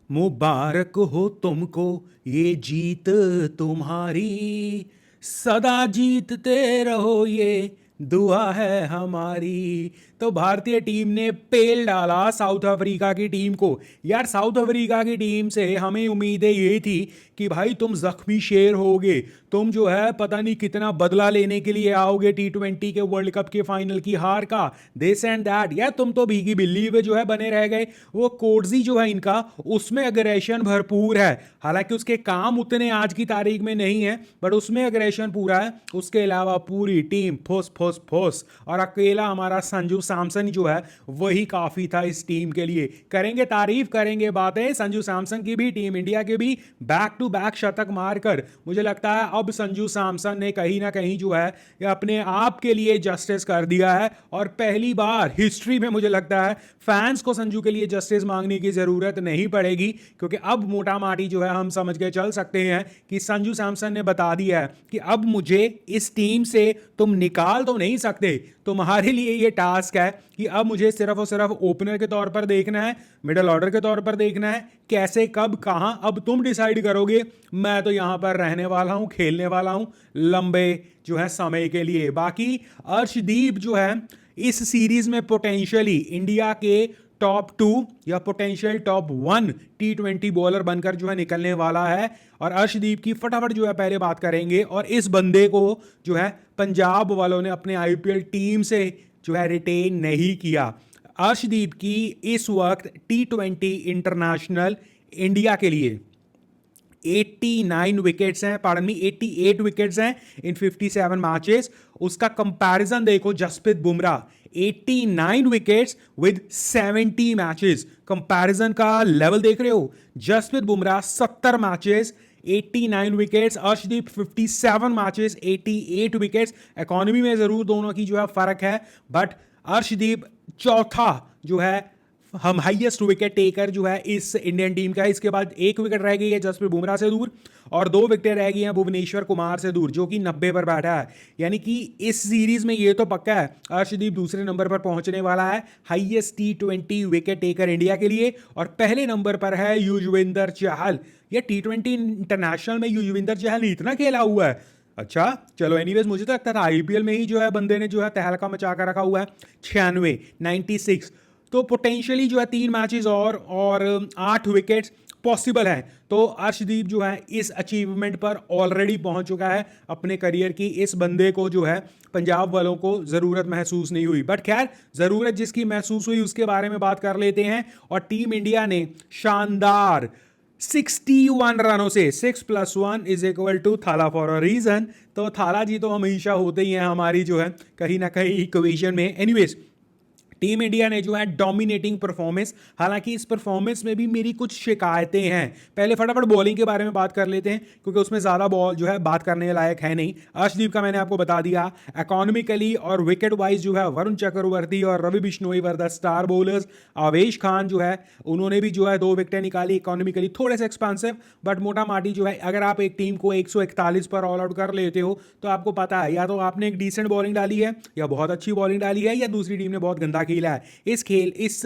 मुबारक हो तुमको ये जीत तुम्हारी, सदा जीतते रहो ये दुआ है हमारी। तो भारतीय टीम ने पेल डाला साउथ अफ्रीका की टीम को। यार साउथ अफ्रीका की टीम से हमें उम्मीदें ये थी कि भाई तुम जख्मी शेर होगे, तुम जो है पता नहीं कितना बदला लेने के लिए आओगे T20 के वर्ल्ड कप के फाइनल की हार का, दिस एंड दैट। यार तुम तो भीगी बिल्ली पे जो है बने रह गए। वो कोडजी जो है इनका, उसमें अग्रेशन भरपूर है, हालांकि उसके काम उतने आज की तारीख में नहीं है, बट उसमें अग्रेशन पूरा है। उसके अलावा पूरी टीम फुस फुस फुस, और अकेला हमारा संजू सैमसन जो है वही काफी था इस टीम के लिए। करेंगे तारीफ, करेंगे बातें संजू सैमसन की भी, टीम इंडिया के भी। बैक टू बैक शतक मारकर मुझे लगता है अब संजू सैमसन ने कहीं ना कहीं जो है अपने आप के लिए जस्टिस कर दिया है, और पहली बार हिस्ट्री में मुझे लगता है फैंस को संजू के लिए जस्टिस मांगने की जरूरत नहीं पड़ेगी, क्योंकि अब मोटा माटी जो है हम समझ के चल सकते हैं कि संजू सैमसन ने बता दिया है कि अब मुझे इस टीम से तुम निकाल तो नहीं सकते, तुम्हारे लिए ये टास्क है कि अब मुझे सिर्फ और सिर्फ ओपनर के तौर पर देखना है, मिडिल ऑर्डर के तौर पर देखना है, कैसे कब कहां अब तुम डिसाइड करोगे। मैं तो यहां पर रहने वाला हूं, खेलने वाला हूं लंबे जो है समय के लिए। बाकी अर्शदीप जो है इस सीरीज में पोटेंशियली इंडिया के टॉप 2 या पोटेंशियल टॉप 1 T20 बॉलर बनकर जो है निकलने वाला है। और अर्शदीप की फटाफट जो है पहले बात करेंगे, और इस बंदे को जो है पंजाब वालों ने अपने IPL टीम से जो है रिटेन नहीं किया। अर्शदीप की इस वक्त T20 इंटरनेशनल इंडिया के लिए 89 विकेट्स हैं, पार्डन मी 88 विकेट्स हैं इन 57 मैचेस। उसका कंपैरिजन देखो, Jasprit Bumrah 89 wickets with 70 matches. Comparison का लेवल देख रहे हो, Jasprit Bumrah 70 matches 89 wickets, Arshdeep 57 matches 88 wickets. Economy में जरूर दोनों की जो है फर्क है, बट अर्शदीप चौथा जो है हम हाईएस्ट विकेट टेकर जो है इस इंडियन टीम का है। इसके बाद 1 विकेट रह गई है जसप्रीत बुमराह से दूर, और 2 विकेट रह गई हैं भुवनेश्वर कुमार से दूर, जो कि 90 पर बैठा है। यानी कि इस सीरीज में ये तो पक्का है अर्शदीप दूसरे नंबर पर पहुंचने वाला है highest T20 wicket taker India के लिए। और पहले नंबर पर है युजवेंद्र चहल। ये T20 इंटरनेशनल में युजवेंद्र चहल ने इतना खेला हुआ है। अच्छा चलो, एनीवेज मुझे तो लगता था IPL में ही जो है बंदे ने जो है तहलका मचा कर रखा हुआ है। 96 तो पोटेंशियली जो है 3 मैचेस और 8 विकेट्स पॉसिबल है। तो अर्शदीप जो है इस अचीवमेंट पर ऑलरेडी पहुंच चुका है अपने करियर की। इस बंदे को जो है पंजाब वालों को जरूरत महसूस नहीं हुई, बट खैर जरूरत जिसकी महसूस हुई उसके बारे में बात कर लेते हैं। और टीम इंडिया ने शानदार 61 रनों से 6+1 = थाला फॉर अ रीजन। तो थाला जी तो हमेशा होते ही हैं हमारी जो है कहीं ना कहीं इक्वेशन में। एनीवेज टीम इंडिया ने जो है डोमिनेटिंग परफॉर्मेंस, हालांकि इस परफॉर्मेंस में भी मेरी कुछ शिकायतें हैं। पहले फटाफट बॉलिंग के बारे में बात कर लेते हैं, क्योंकि उसमें ज़्यादा बॉल जो है बात करने लायक है नहीं। अर्शदीप का मैंने आपको बता दिया। इकोनॉमिकली और विकेट वाइज जो है वरुण चक्रवर्ती और Ravi Bishnoi were the star bowlers. Avesh Khan जो है उन्होंने भी जो है 2 विकेटें निकाली। इकोनॉमिकली थोड़े से एक्सपेंसिव, बट मोटा माटी जो है अगर आप एक टीम को 141 पर ऑल आउट कर लेते हो तो आपको पता है या तो आपने एक डिसेंट बॉलिंग डाली है, या बहुत अच्छी बॉलिंग डाली है, या दूसरी टीम ने बहुत गंदा खेला है। इस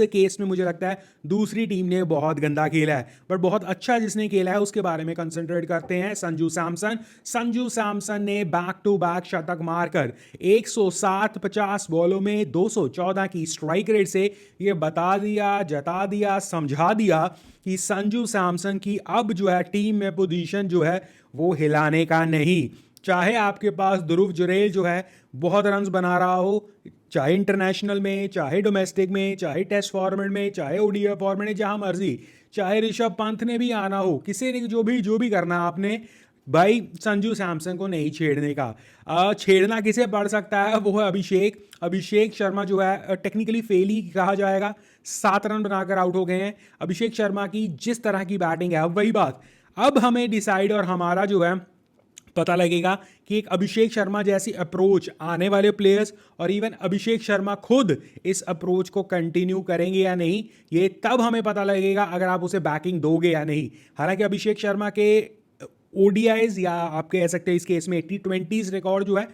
केस में मुझे लगता है दूसरी टीम ने बहुत गंदा खेला है, बट बहुत अच्छा जिसने खेला है उसके बारे में कंसंट्रेट करते हैं। संजू सैमसन। संजू सैमसन ने बैक टू बैक शतक मारकर 107 50 बॉलों में 214 की स्ट्राइक रेट से यह बता दिया, जता दिया, समझा दिया कि संजू सैमसन की अब जो है टीम में पोजीशन जो है वो हिलाने का नहीं। चाहे आपके पास ध्रुव जुरेल जो है बहुत रन्स बना रहा हो, चाहे इंटरनेशनल में, चाहे डोमेस्टिक में, चाहे टेस्ट फॉर्मेट में, चाहे ODI फॉर्मेट में, जहां मर्जी, चाहे ऋषभ पंत ने भी आना हो, किसी ने जो भी करना आपने, भाई संजू सैमसन को नहीं छेड़ने का। छेड़ना किसे पड़ सकता है वो है अभिषेक शर्मा जो है टेक्निकली फेल ही कहा जाएगा। 7 रन बनाकर आउट हो गए हैं अभिषेक शर्मा की जिस तरह की बैटिंग है। अब वही बात, अब हमें डिसाइड और हमारा जो है पता लगेगा कि एक अभिषेक शर्मा जैसी अप्रोच आने वाले प्लेयर्स और इवन अभिषेक शर्मा खुद इस अप्रोच को कंटिन्यू करेंगे या नहीं, ये तब हमें पता लगेगा अगर आप उसे बैकिंग दोगे या नहीं। हालांकि अभिषेक शर्मा के ODIs या आप कह सकते हैं इस केस में T20s रिकॉर्ड जो है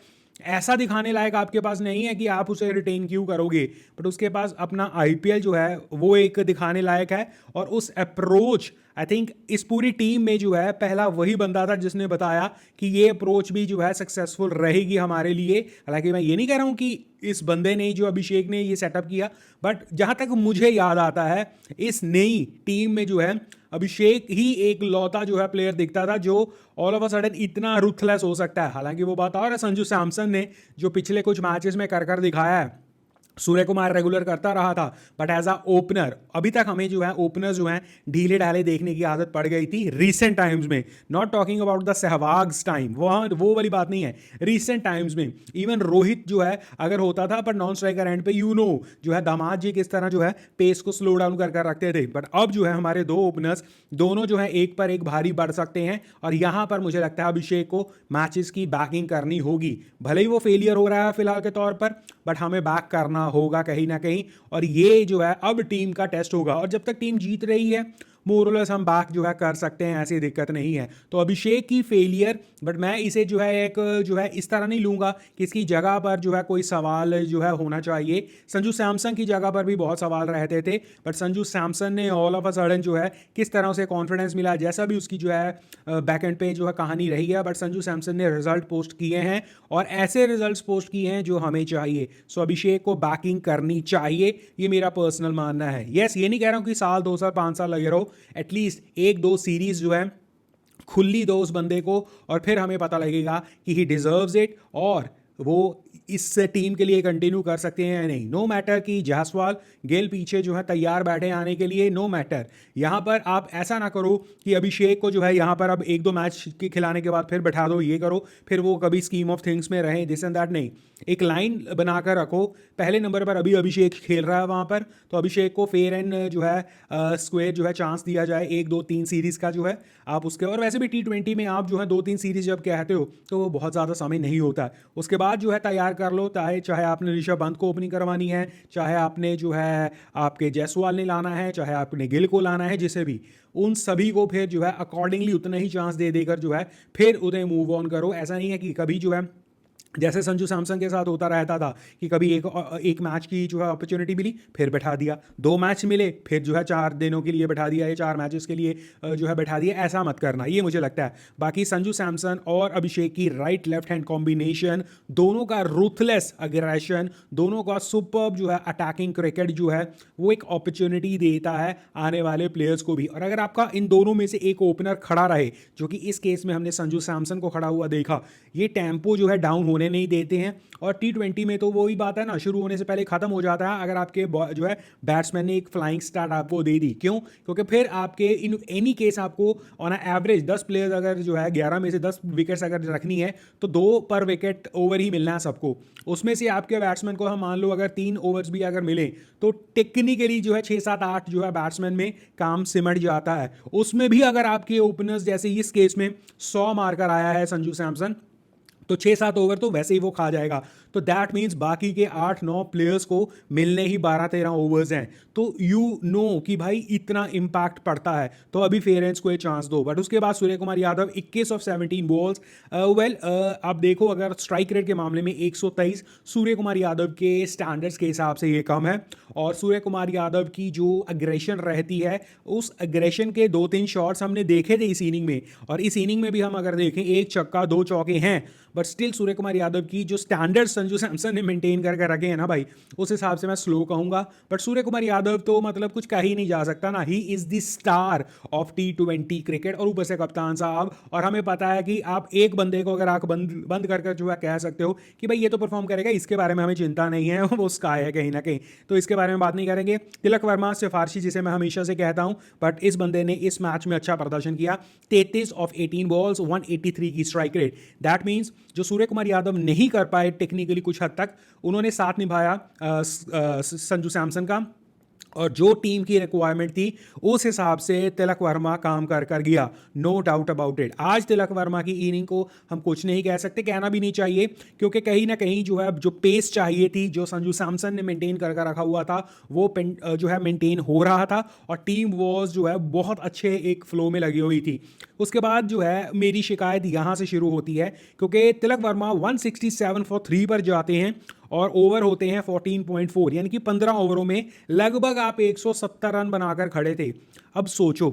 ऐसा दिखाने लायक आपके पास नहीं है कि आप उसे रिटेन क्यों करोगे, बट उसके पास अपना IPL जो है वो एक दिखाने लायक है, और उस अप्रोच आई थिंक इस पूरी टीम में जो है पहला वही बंदा था जिसने बताया कि ये अप्रोच भी जो है सक्सेसफुल रहेगी हमारे लिए। हालांकि मैं ये नहीं कह रहा हूँ कि इस बंदे ने, जो अभिषेक ने ये सेटअप किया, बट जहाँ तक मुझे याद आता है इस नई टीम में जो है अभिषेक ही एक लौता जो है प्लेयर दिखता था जो ऑल ऑफ अ सडन इतना रूथलेस हो सकता है। हालांकि वो बात और है, संजू सैमसन ने जो पिछले कुछ मैचेस में कर दिखाया है, सूर्य कुमार रेगुलर करता रहा था, बट एज अ ओपनर अभी तक हमें जो है ओपनर्स जो हैं ढीले ढाले देखने की आदत पड़ गई थी रीसेंट टाइम्स में। Not talking about the Sehwag's time, वो वाली बात नहीं है, रीसेंट टाइम्स में इवन रोहित जो है अगर होता था, पर नॉन स्ट्राइकर एंड पे जो है दामाद जी किस तरह जो है पेस को स्लो डाउन कर रखते थे। बट अब जो है हमारे दो ओपनर्स दोनों जो है एक पर एक भारी बढ़ सकते हैं, और यहां पर मुझे लगता है अभिषेक को मैचेस की बैकिंग करनी होगी। भले ही वो फेलियर हो रहा है फिलहाल के तौर पर, बट हमें बैक करना होगा कहीं ना कहीं, और ये जो है अब टीम का टेस्ट होगा। और जब तक टीम जीत रही है मोरलेस हम बैक जो है कर सकते हैं, ऐसी दिक्कत नहीं है। तो अभिषेक की फेलियर, बट मैं इसे जो है एक जो है इस तरह नहीं लूंगा कि इसकी जगह पर जो है कोई सवाल जो है होना चाहिए। संजू सैमसन की जगह पर भी बहुत सवाल रहते थे, बट संजू सैमसन ने ऑल ऑफ अ सडन जो है किस तरह से कॉन्फिडेंस मिला, जैसा भी उसकी जो है बैक एंड पे जो है कहानी रही है, बट संजू सैमसन ने रिजल्ट पोस्ट किए हैं और ऐसे रिजल्ट पोस्ट किए हैं जो हमें चाहिए। सो अभिषेक को बैकिंग करनी चाहिए, ये मेरा पर्सनल मानना है। यस, ये नहीं कह रहा हूं कि साल 2 साल 5 साल लगे रहो, एटलीस्ट 1-2 सीरीज जो है खुली दो उस बंदे को, और फिर हमें पता लगेगा कि ही डिजर्व्स इट और वो इस टीम के लिए कंटिन्यू कर सकते हैं या नहीं। नो मैटर कि जायसवाल गेल पीछे जो है तैयार बैठे आने के लिए, नो मैटर। यहां पर आप ऐसा ना करो कि अभिषेक को जो है यहां पर अब 1-2 मैच के खिलाने के बाद फिर बैठा दो, ये करो, फिर वो कभी स्कीम ऑफ थिंग्स में रहे, दिस एंड दैट नहीं। एक लाइन बनाकर रखो, पहले नंबर पर अभी अभिषेक खेल रहा है वहां पर, तो अभिषेक को फेयर एंड जो है स्क्वायर जो है चांस दिया जाए 1-2-3 सीरीज का जो है आप उसके। और वैसे भी T20 में आप जो है 2-3 सीरीज जब कहते हो तो वो बहुत ज़्यादा समय नहीं होता है, उसके बाद जो है तैयार कर लो। चाहे आपने ऋषभ पंत को ओपनिंग करवानी है, चाहे आपने जो है आपके जायसवाल ने लाना है, चाहे आपने गिल को लाना है, जिसे भी, उन सभी को फिर जो है अकॉर्डिंगली उतना ही चांस दे देकर जो है फिर उन्हें मूव ऑन करो। ऐसा नहीं है कि कभी जो है जैसे संजू सैमसन के साथ होता रहता था कि कभी एक मैच की जो है अपॉर्चुनिटी मिली फिर बैठा दिया, 2 मैच मिले फिर जो है 4 दिनों के लिए बैठा दिया, या 4 मैचेस के लिए जो है बैठा दिया। ऐसा मत करना, ये मुझे लगता है। बाकी संजू सैमसन और अभिषेक की राइट लेफ्ट हैंड कॉम्बिनेशन, दोनों का रूथलेस अग्रेशन, दोनों का सुपर्ब जो है अटैकिंग क्रिकेट जो है वो एक अपॉर्चुनिटी देता है आने वाले प्लेयर्स को भी। और अगर आपका इन दोनों में से एक ओपनर खड़ा रहे, जो कि इस केस में हमने संजू सैमसन को खड़ा हुआ देखा, ये टेम्पो जो है डाउन होने नहीं देते हैं। और T20 में तो वही बात है ना, शुरू होने से पहले खत्म हो जाता है अगर आपके जो है बैट्समैन ने एक फ्लाइंग स्टार्ट आपको दे दी। क्यों? क्योंकि फिर आपके इन एनी केस आपको ऑन एवरेज 10 प्लेयर्स अगर जो है 11 में से 10 विकेट्स अगर रखनी है तो 2 पर विकेट ओवर ही मिलना है सबको। उसमें से आपके बैट्समैन को हम मान लो अगर 3 ओवर्स भी अगर मिले तो टेक्निकली जो है 6-7-8 जो है बैट्समैन में काम सिमट जाता है। उसमें भी अगर आपके ओपनर्स जैसे इस केस में 100 मारकर आया है संजू सैमसन, तो 6-7 ओवर तो वैसे ही वो खा जाएगा। तो दैट मीन्स बाकी के 8-9 प्लेयर्स को मिलने ही 12-13 ओवर्स हैं। तो यू नो कि भाई इतना इंपैक्ट पड़ता है, तो अभी फेरेंस को ये चांस दो। बट उसके बाद सूर्य कुमार यादव 21 ऑफ 17 बॉल्स, आप देखो अगर स्ट्राइक रेट के मामले में 123 सूर्य कुमार यादव के स्टैंडर्ड्स के हिसाब से ये कम है। और सूर्य कुमार यादव की जो अग्रेशन रहती है, उस अग्रेशन के 2-3 शॉट्स हमने देखे थे इस इनिंग में, और इस इनिंग में भी हम अगर देखें 1 छक्का 2 चौके हैं, बट स्टिल सूर्य कुमार यादव की जो स्टैंडर्ड संजू सैमसन ने मेंटेन करके रखे हैं ना भाई, उस हिसाब से मैं स्लो कहूंगा। बट सूर्य कुमार यादव तो मतलब कुछ कहा ही नहीं जा सकता ना, he is the star of T20 cricket, और ऊपर से कप्तान साहब। और हमें पता है कि आप एक बंदे को अगर आंख बंद कर जो है कह सकते हो कि भाई ये तो परफॉर्म करेगा, इसके बारे में हमें चिंता नहीं है, वो स्काई है कहीं ना कहीं, तो इसके बारे में बात नहीं करेंगे। तिलक वर्मा सिफारशी जिसे मैं हमेशा से कहता हूं, बट इस बंदे ने इस मैच में अच्छा प्रदर्शन किया, 33 ऑफ 18 बॉल्स 183 की स्ट्राइक रेट। दैट मीन्स जो सूर्य कुमार यादव नहीं कर पाए टेक्निकली कुछ हद तक, उन्होंने साथ निभाया संजू सैमसन का, और जो टीम की रिक्वायरमेंट थी उस हिसाब से तिलक वर्मा काम कर गया, नो डाउट अबाउट इट। आज तिलक वर्मा की इनिंग को हम कुछ नहीं कह सकते, कहना भी नहीं चाहिए, क्योंकि कहीं ना कहीं जो है जो पेस चाहिए थी, जो संजू सैमसन ने मेंटेन कर रखा हुआ था, वो जो है मेंटेन हो रहा था, और टीम वॉज जो है बहुत अच्छे एक फ्लो में लगी हुई थी। उसके बाद जो है मेरी शिकायत यहाँ से शुरू होती है, क्योंकि तिलक वर्मा 167 फॉर 3 पर जाते हैं और ओवर होते हैं 14.4, यानी कि 15 ओवरों में लगभग आप 170 रन बनाकर खड़े थे। अब सोचो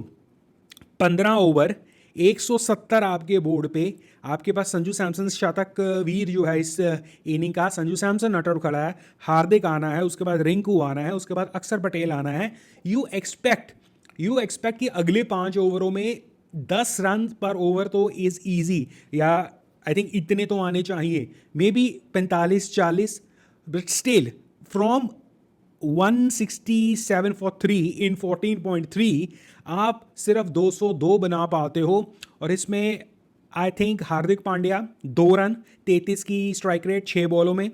15 ओवर 170 आपके बोर्ड पे, आपके पास संजू सैमसन शतक वीर जो है इस इनिंग का, संजू सैमसन नट आउट खड़ा है, हार्दिक आना है, उसके बाद रिंकू आना है, उसके बाद अक्षर पटेल आना है। यू एक्सपेक्ट कि अगले 5 ओवरों में 10 रन पर ओवर तो इज ईजी, या आई थिंक इतने तो आने चाहिए, may be 45-40, but still from 167 for 3 इन 14.3 आप सिर्फ 202 बना पाते हो। और इसमें I think Hardik Pandya 2 run, 33 की स्ट्राइक रेट 6 बॉलों में,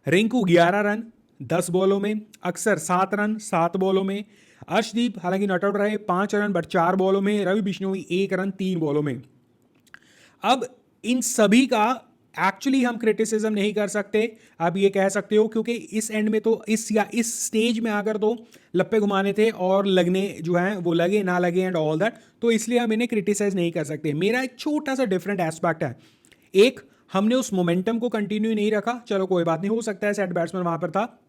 रिंकू 11 रन 10 बॉलों में, अक्षर 7 रन 7 बॉलों में, अर्शदीप हालांकि नॉट आउट रहे 5 रन बट 4 बॉलों में, रवि बिश्नोई 1 रन 3 बॉलों में। अब इन सभी का एक्चुअली हम क्रिटिसिज्म नहीं कर सकते, आप ये कह सकते हो, क्योंकि इस एंड में तो इस स्टेज में आकर तो लप्पे घुमाने थे और लगने जो है वो लगे ना लगे एंड ऑल दैट, तो इसलिए हम इन्हें क्रिटिसाइज नहीं कर सकते। मेरा एक छोटा सा डिफरेंट एस्पेक्ट है, एक हमने उस मोमेंटम को कंटिन्यू नहीं रखा, चलो कोई बात नहीं, हो सकता है सेट बैट्समैन वहां पर था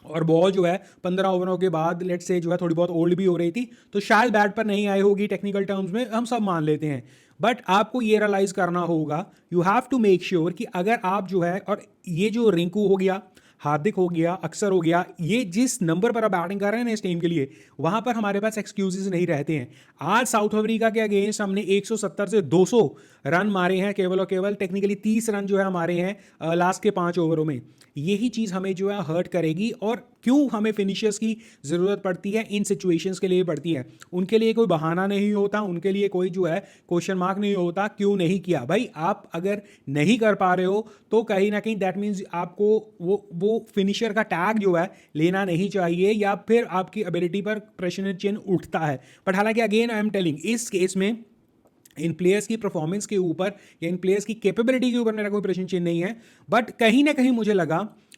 और बॉल जो है 15 ओवरों के बाद लेट से जो है थोड़ी बहुत ओल्ड भी हो रही थी, तो शायद बैट पर नहीं आई होगी, टेक्निकल टर्म्स में हम सब मान लेते हैं। बट आपको ये रियलाइज करना होगा, you have to make sure कि अगर आप जो है, और ये जो रिंकू हो गया, हार्दिक हो गया, अक्षर हो गया, ये जिस नंबर पर आप बैटिंग कर रहे हैं ना इस टीम के लिए, वहां पर हमारे पास एक्सक्यूजेस नहीं रहते हैं। आज साउथ अफ्रीका के अगेंस्ट हमने 170 से 200 रन मारे हैं केवल और केवल, टेक्निकली 30 रन जो है हमारे हैं लास्ट के 5 ओवरों में। यही चीज़ हमें जो है हर्ट करेगी, और क्यों हमें फिनिशर्स की ज़रूरत पड़ती है इन सिचुएशंस के लिए पड़ती है, उनके लिए कोई बहाना नहीं होता, उनके लिए कोई जो है क्वेश्चन मार्क नहीं होता क्यों नहीं किया। भाई आप अगर नहीं कर पा रहे हो तो कहीं ना कहीं दैट मीन्स आपको वो फिनिशर का टैग जो है लेना नहीं चाहिए, या फिर आपकी एबिलिटी पर प्रश्न चिन्ह उठता है। बट हालांकि अगेन आई एम टेलिंग, इस केस में इन प्लेयर्स की परफॉर्मेंस के ऊपर या इन प्लेयर्स की कैपेबिलिटी के ऊपर मेरा कोई प्रश्न चिन्ह नहीं है, बट कहीं ना कहीं मुझे लगा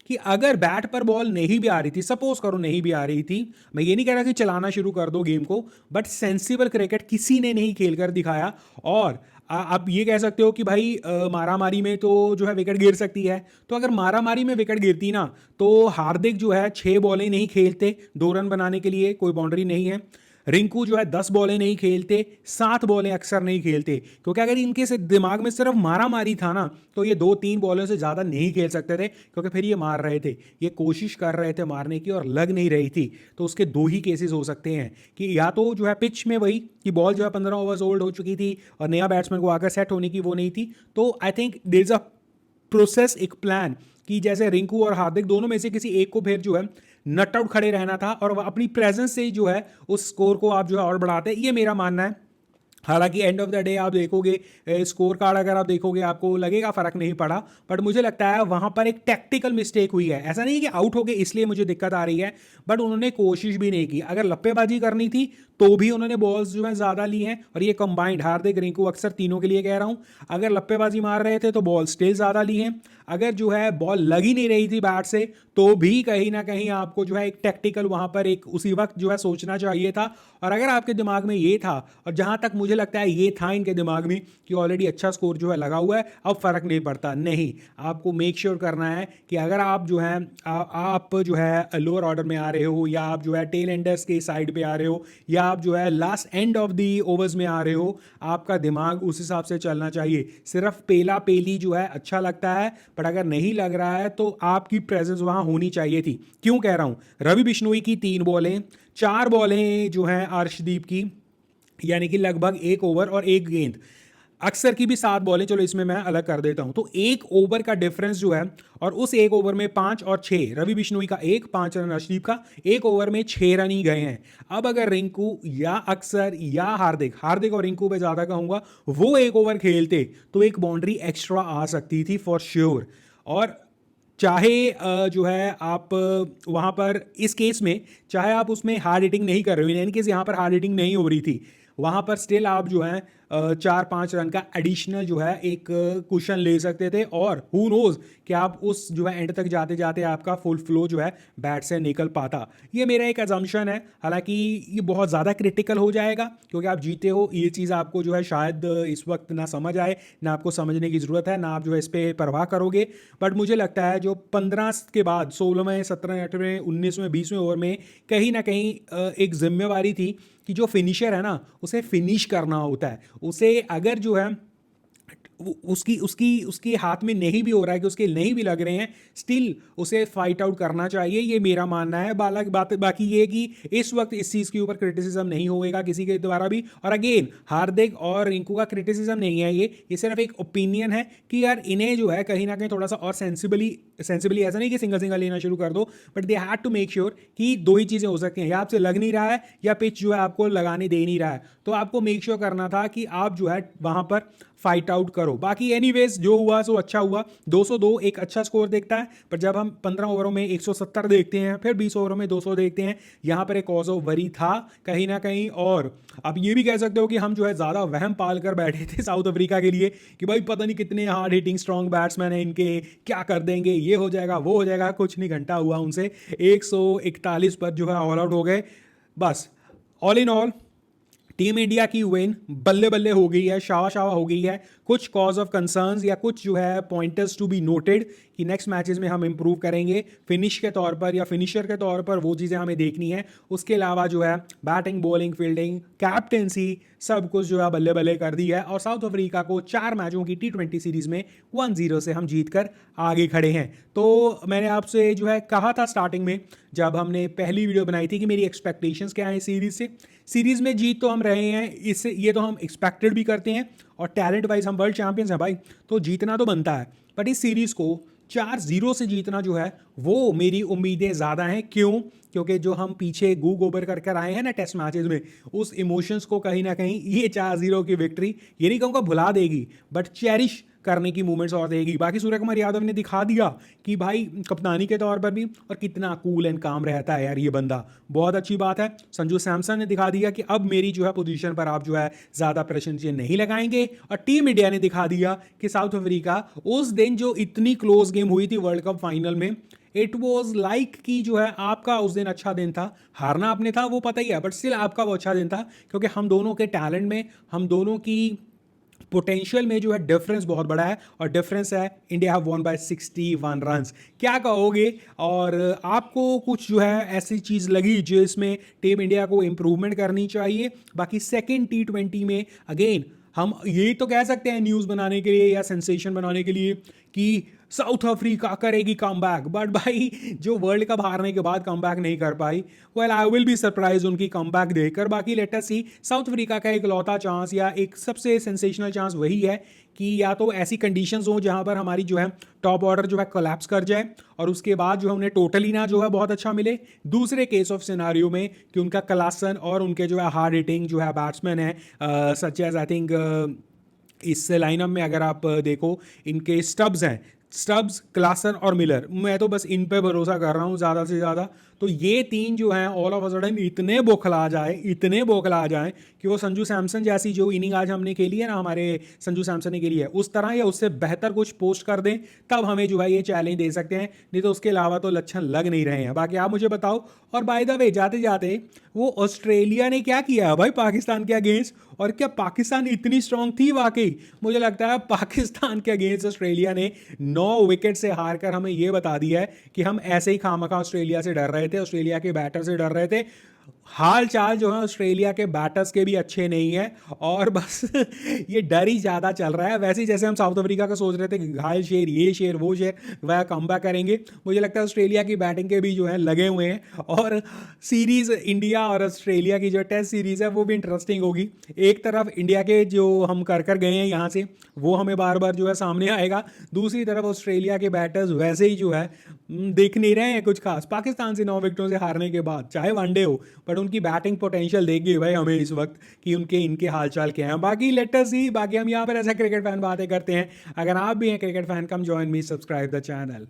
कि अगर बैट पर बॉल नहीं भी आ रही थी, सपोज करो नहीं भी आ रही थी, मैं ये नहीं कह रहा कि चलाना शुरू कर दो गेम को, बट सेंसिबल क्रिकेट किसी ने नहीं खेलकर दिखाया। और आप ये कह सकते हो कि भाई मारामारी में तो जो है विकेट गिर सकती है, तो अगर मारामारी में विकेट गिरती ना, तो हार्दिक जो है 6 बॉलें नहीं खेलते 2 रन बनाने के लिए, कोई बाउंड्री नहीं है, रिंकू जो है 10 बॉलें नहीं खेलते, 7 बॉलें अक्सर नहीं खेलते, क्योंकि अगर इनके से दिमाग में सिर्फ मारा मारी था ना, तो ये 2-3 बॉलों से ज़्यादा नहीं खेल सकते थे, क्योंकि फिर ये मार रहे थे, ये कोशिश कर रहे थे मारने की और लग नहीं रही थी। तो उसके 2 ही केसेस हो सकते हैं, कि या तो जो है पिच में वही कि बॉल जो है 15 ओवर्स ओल्ड हो चुकी थी और नया बैट्समैन को आकर सेट होने की वो नहीं थी। तो I think there is a process, एक प्लान, कि जैसे रिंकू और हार्दिक दोनों में से किसी एक को फिर जो है नट आउट खड़े रहना था, और अपनी प्रेजेंस से जो है उस स्कोर को आप जो है और बढ़ाते हैं, ये मेरा मानना है। हालांकि एंड ऑफ द डे आप देखोगे स्कोर कार्ड अगर आप देखोगे आपको लगेगा फर्क नहीं पड़ा, बट मुझे लगता है वहां पर एक टेक्टिकल मिस्टेक हुई है। ऐसा नहीं कि आउट हो गए इसलिए मुझे दिक्कत आ रही है, बट उन्होंने कोशिश भी नहीं की। अगर लप्पेबाजी करनी थी तो भी उन्होंने बॉल्स जो है ज्यादा ली हैं, और ये कंबाइंड हार्दिक रिंकू अक्सर तीनों के लिए कह रहा हूं, अगर लप्पेबाजी मार रहे थे तो बॉल स्टिल ज्यादा ली हैं। अगर जो है बॉल लग ही नहीं रही थी बैट से, तो भी कहीं ना कहीं आपको जो है एक टेक्टिकल वहां पर एक उसी वक्त जो है सोचना चाहिए था। और अगर आपके दिमाग में ये था, और जहां तक मुझे लगता है ये था इनके दिमाग में, कि ऑलरेडी अच्छा स्कोर जो है लगा हुआ है, अब फर्क नहीं पड़ता, नहीं, आपको मेक श्योर करना है कि अगर आप जो है आप जो है लोअर ऑर्डर में आ रहे हो, या आप जो है टेल एंडर्स के साइड पे आ रहे हो, या आप जो है last end of the overs में आ रहे हो, आपका दिमाग उस हिसाब से चलना चाहिए। सिर्फ पेला पेली जो है अच्छा लगता है, बट अगर नहीं लग रहा है तो आपकी प्रेजेंस वहां होनी चाहिए थी। क्यों कह रहा हूं, रवि बिश्नोई की 3 बॉलें, 4 बॉलें जो हैं अर्शदीप की, यानी कि लगभग 1 ओवर और 1 गेंद, अक्सर की भी 7 बॉलें, चलो इसमें मैं अलग कर देता हूं, तो 1 ओवर का डिफरेंस जो है, और उस 1 ओवर में 5 और 6, रवि बिश्नोई का 1, 5 रन अर्शदीप का, 1 ओवर में 6 रन ही गए हैं। अब अगर रिंकू या अक्सर या हार्दिक और रिंकू पे ज्यादा कहूंगा, वो 1 ओवर खेलते तो एक बाउंड्री एक्स्ट्रा आ सकती थी फॉर श्योर। और चाहे जो है आप वहाँ पर इस केस में चाहे आप उसमें हार्ड हिटिंग नहीं कर रहे हो, यानी कि यहाँ पर हार्ड हिटिंग नहीं हो रही थी, वहाँ पर स्टिल आप जो है 4-5 रन का एडिशनल जो है एक कुशन ले सकते थे, और हु नोज कि आप उस जो है एंड तक जाते जाते आपका फुल फ्लो जो है बैट से निकल पाता। ये मेरा एक अजम्पशन है, हालांकि ये बहुत ज़्यादा क्रिटिकल हो जाएगा क्योंकि आप जीते हो, ये चीज़ आपको जो है शायद इस वक्त ना समझ आए, ना आपको समझने की ज़रूरत है, ना आप जो है इस पर परवाह करोगे। बट मुझे लगता है जो 15 के बाद 16वें, 17वें, 18वें, 19वें, 20वें ओवर में कहीं ना कहीं एक जिम्मेवारी थी कि जो फिनिशर है ना उसे फिनिश करना होता है, उसे अगर जो है उसकी उसकी उसके हाथ में नहीं भी हो रहा है कि उसके नहीं भी लग रहे हैं, स्टिल उसे फाइट आउट करना चाहिए, ये मेरा मानना है। बाकी ये कि इस वक्त इस चीज़ के ऊपर क्रिटिसिज्म नहीं होएगा किसी के द्वारा भी। और अगेन हार्दिक और रिंकू का क्रिटिसिज्म नहीं है, ये सिर्फ एक ओपिनियन है कि यार इन्हें जो है कहीं ना कहीं थोड़ा सा और सेंसिबली ऐसा नहीं कि सिंगल सिंगल लेना शुरू कर दो, but they had to make sure कि दो ही चीज़ें हो सकती हैं, या आपसे लग नहीं रहा है या पिच जो है आपको लगाने दे नहीं रहा है, तो आपको मेक श्योर करना था कि आप जो है वहां पर फाइट आउट करो। बाकी एनीवेज जो हुआ सो अच्छा हुआ, 202 एक अच्छा स्कोर देखता है, पर जब हम 15 ओवरों में 170 देखते हैं, फिर 20 ओवरों में 200 देखते हैं, यहाँ पर एक कॉज ऑफ वरी था कहीं ना कहीं। और अब ये भी कह सकते हो कि हम जो है ज़्यादा वहम पाल कर बैठे थे साउथ अफ्रीका के लिए कि भाई पता नहीं कितने हार्ड हिटिंग स्ट्रॉन्ग बैट्समैन हैं इनके, क्या कर देंगे, ये हो जाएगा वो हो जाएगा। कुछ नहीं घंटा हुआ उनसे, 141 पर जो है ऑल आउट हो गए। बस all in all team India की विन बल्ले बल्ले हो गई है, शावा शावा हो गई है। कुछ कॉज ऑफ कंसर्न्स या कुछ जो है पॉइंटर्स टू बी नोटेड कि नेक्स्ट मैचेस में हम इंप्रूव करेंगे फिनिश के तौर पर या फिनिशर के तौर पर, वो चीज़ें हमें देखनी है। उसके अलावा जो है बैटिंग बॉलिंग फील्डिंग कैप्टेंसी सब कुछ जो है बल्ले बल्ले कर दी है, और साउथ अफ्रीका को 4 मैचों की T20 सीरीज में 1-0 से हम जीत कर आगे खड़े हैं। तो मैंने आपसे जो है कहा था स्टार्टिंग में जब हमने पहली वीडियो बनाई थी कि मेरी एक्सपेक्टेशंस क्या है सीरीज से। सीरीज में जीत तो हम रहे हैं, इससे ये तो हम एक्सपेक्टेड भी करते हैं, और टैलेंट वाइज हम वर्ल्ड चैंपियंस हैं भाई, तो जीतना तो बनता है। बट इस सीरीज को 4-0 से जीतना जो है वो मेरी उम्मीदें ज़्यादा हैं। क्यों? क्योंकि जो हम पीछे गू गोबर कर कर आए हैं ना टेस्ट मैचेस में, उस इमोशंस को कहीं ना कहीं ये 4-0 की विक्ट्री ये नहीं कहूँगा भुला देगी, बट चेरिश करने की मूवमेंट्स और देगी। बाकी सूर्य कुमार यादव ने दिखा दिया कि भाई कप्तानी के तौर पर भी और कितना कूल एंड काम रहता है यार ये बंदा, बहुत अच्छी बात है। संजू सैमसन ने दिखा दिया कि अब मेरी जो है पोजीशन पर आप जो है ज़्यादा प्रेशर नहीं लगाएंगे। और टीम इंडिया ने दिखा दिया कि साउथ अफ्रीका उस दिन जो इतनी क्लोज गेम हुई थी वर्ल्ड कप फाइनल में, इट वॉज लाइक कि जो है आपका उस दिन अच्छा दिन था, हारना आपने था वो पता ही है, बट स्टिल आपका वो अच्छा दिन था, क्योंकि हम दोनों के टैलेंट में, हम दोनों की पोटेंशियल में जो है डिफरेंस बहुत बड़ा है। और डिफरेंस है India have won by 61 runs. क्या कहोगे? और आपको कुछ जो है ऐसी चीज़ लगी जिसमें टीम इंडिया को इंप्रूवमेंट करनी चाहिए? बाकी सेकेंड T20 में अगेन हम ये तो कह सकते हैं न्यूज़ बनाने के लिए या सेंसेशन बनाने के लिए कि साउथ अफ्रीका करेगी कमबैक, बट भाई जो वर्ल्ड कप हारने के बाद कमबैक नहीं कर पाई, well I will be surprise उनकी कमबैक देखकर। बाकी let us see, South Africa का इकलौता चांस या एक सबसे सेंसेशनल चांस वही है कि या तो ऐसी कंडीशंस हो जहां पर हमारी जो है टॉप ऑर्डर जो है कोलैप्स कर जाए और उसके बाद जो है उन्हें टोटली ना जो है बहुत अच्छा मिले। दूसरे केस ऑफ सिनारियो में कि उनका क्लासन और उनके जो है हार्ड हिटिंग जो है बैट्समैन है, सच एज आई थिंक इस लाइनअप में अगर आप देखो इनके स्टब्स हैं, स्टब्स, क्लासन और मिलर, मैं तो बस इन पे भरोसा कर रहा हूँ ज़्यादा से ज़्यादा। तो ये तीन जो हैं ऑल ऑफ अ सडन इतने बौखला जाए कि वो संजू सैमसन जैसी जो इनिंग आज हमने खेली है ना, हमारे संजू सैमसन ने खेली है, उस तरह या उससे बेहतर कुछ पोस्ट कर दें, तब हमें जो है ये चैलेंज दे सकते हैं, नहीं तो उसके अलावा तो लक्षण लग नहीं रहे हैं। बाकी आप मुझे बताओ। और बाय द वे जाते जाते वो ऑस्ट्रेलिया ने क्या किया है भाई पाकिस्तान के अगेंस्ट, और क्या पाकिस्तान इतनी स्ट्रांग थी? वाकई मुझे लगता है पाकिस्तान के अगेंस्ट ऑस्ट्रेलिया ने 9 विकेट से हारकर हमें यह बता दिया है कि हम ऐसे ही खामखा ऑस्ट्रेलिया से डर रहे थे, ऑस्ट्रेलिया के बैटर से डर रहे थे। हाल चाल जो है ऑस्ट्रेलिया के बैटर्स के भी अच्छे नहीं है, और बस ये डर ही ज़्यादा चल रहा है। वैसे ही जैसे हम साउथ अफ्रीका का सोच रहे थे कि घायल शेर, ये शेर, वो शेर, वह कमबैक करेंगे, मुझे लगता है ऑस्ट्रेलिया की बैटिंग के भी जो है लगे हुए हैं। और सीरीज़ इंडिया और ऑस्ट्रेलिया की जो टेस्ट सीरीज़ है वो भी इंटरेस्टिंग होगी। एक तरफ इंडिया के जो हम कर गए हैं यहाँ से वो हमें बार बार जो है सामने आएगा, दूसरी तरफ ऑस्ट्रेलिया के बैटर्स वैसे ही जो है देख नहीं रहे हैं कुछ खास। पाकिस्तान से 9 विकेटों से हारने के बाद चाहे वनडे हो, बट उनकी बैटिंग पोटेंशियल देगी भाई हमें इस वक्त कि इनके हालचाल क्या हैं। बाकी लेट अस सी, बाकी हम यहाँ पर ऐसा क्रिकेट फैन बातें करते हैं। अगर आप भी हैं cricket fan, come join me, subscribe the channel.